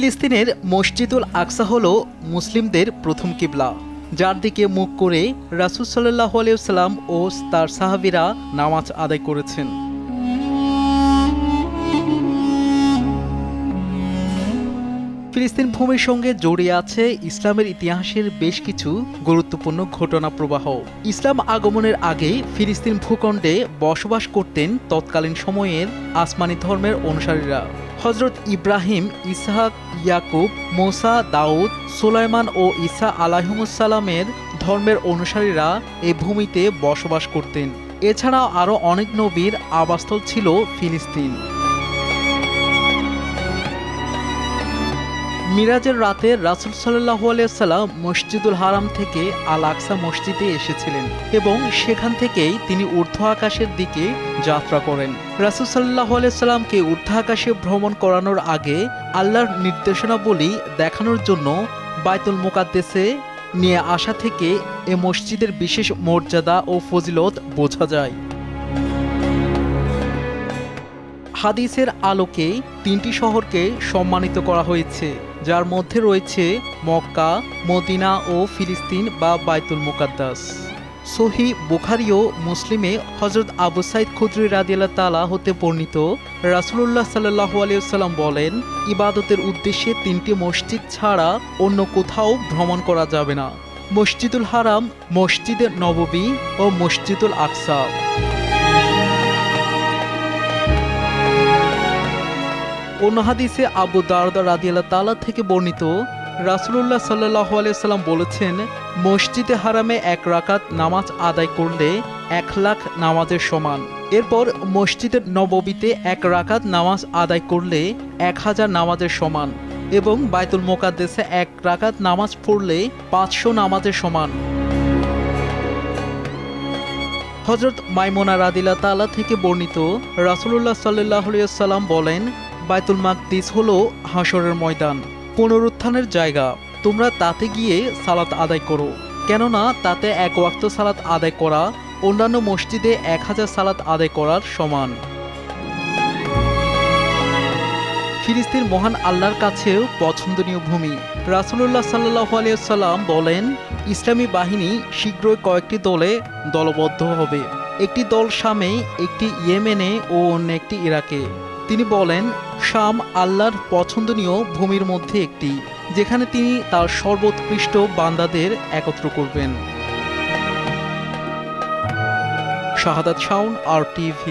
ফিলিস্তিনের মসজিদুল আকসা হলো মুসলিমদের প্রথম কিবলা, যার দিকে মুখ করে রাসূল সাল্লাল্লাহু আলাইহি ওয়াসাল্লাম ও তার সাহাবীরা নামাজ আদায় করেছেন। ফিলিস্তিন ভূমির সঙ্গে জড়িয়ে আছে ইসলামের ইতিহাসের বেশ কিছু গুরুত্বপূর্ণ ঘটনা প্রবাহ। ইসলাম আগমনের আগে ফিলিস্তিন ভূখণ্ডে বসবাস করতেন তৎকালীন সময়ের আসমানি ধর্মের অনুসারীরা। হযরত ইব্রাহিম, ইসহাক, ইয়াকুব, মুসা, দাউদ, সুলাইমান ও ঈসা আলাইহিমুসসালামের ধর্মের অনুসারীরা এই ভূমিতে বসবাস করতেন। এছাড়াও আরও অনেক নবীর আবাসস্থল ছিল ফিলিস্তিন। মিরাজের রাতে রাসূল সাল্লাল্লাহু আলাইহি ওয়াসাল্লাম মসজিদুল হারাম থেকে আল আকসা মসজিদে এসেছিলেন এবং সেখান থেকেই তিনি ঊর্ধ্ব আকাশের দিকে যাত্রা করেন। রাসূল সাল্লাল্লাহু আলাইহি ওয়াসাল্লামকে ঊর্ধ্ব আকাশে ভ্রমণ করানোর আগে আল্লাহর নির্দেশনাবলী দেখানোর জন্য বাইতুল মুকাদ্দাসে নিয়ে আসা থেকে এ মসজিদের বিশেষ মর্যাদা ও ফজিলত বোঝা যায়। হাদিসের আলোকে তিনটি শহরকে সম্মানিত করা হয়েছে, যার মধ্যে রয়েছে মক্কা, মদিনা ও ফিলিস্তিন বা বাইতুল মুকাদ্দাস। সহিহ বুখারী ও মুসলিমে হযরত আবু সাঈদ খুদরী রাদিয়াল্লাহু তাআলা হতে বর্ণিত, রাসূলুল্লাহ সাল্লাল্লাহু আলাইহি ওয়াসাল্লাম বলেন, ইবাদতের উদ্দেশ্যে তিনটি মসজিদ ছাড়া অন্য কোথাও ভ্রমণ করা যাবে না: মসজিদুল হারাম, মসজিদে নববী ও মসজিদুল আকসা। অন্য হাদিসে আবু দারদা রাদিয়াল্লাহু তাআলা থেকে বর্ণিত, রাসূলুল্লাহ সাল্লাল্লাহু আলাইহি ওয়াসাল্লাম বলেছেন, মসজিদে হারামে 1 রাকাত নামাজ আদায় করলে 1,00,000 নামাজের সমান। এরপর মসজিদের নববীতে 1 রাকাত নামাজ আদায় করলে 1000 নামাজের সমান এবং বাইতুল মুকাদ্দাসে 1 রাকাত নামাজ পড়লে 500 নামাজের সমান। হযরত মাইমুনা রাদিয়াল্লাহু তাআলা থেকে বর্ণিত, রাসূলুল্লাহ সাল্লাল্লাহু আলাইহি ওয়াসাল্লাম বলেন, বাইতুল মাকদিস হলো হাশরের ময়দান, পুনরুত্থানের জায়গা। তোমরা তাতে গিয়ে সালাত আদায় করো, কেননা তাতে 1 ওয়াক্ত সালাত আদায় করা অন্যান্য মসজিদে 1000 সালাত আদায় করার সমান। ফিলিস্তিন মহান আল্লাহর কাছেও পছন্দনীয় ভূমি। রাসূলুল্লাহ সাল্লাল্লাহু আলাইহি ওয়াসাল্লাম বলেন, ইসলামী বাহিনী শীঘ্রই কয়েকটি দলে দলবদ্ধ হবে। একটি দল শামে, একটি ইয়েমেনে ও অন্য একটি ইরাকে। তিনি বলেন, শাম আল্লাহর পছন্দনীয় ভূমির মধ্যে একটি, যেখানে তিনি তার সর্বোৎকৃষ্ট বান্দাদের একত্র করবেন। শাহাদাত শাওন, RTV।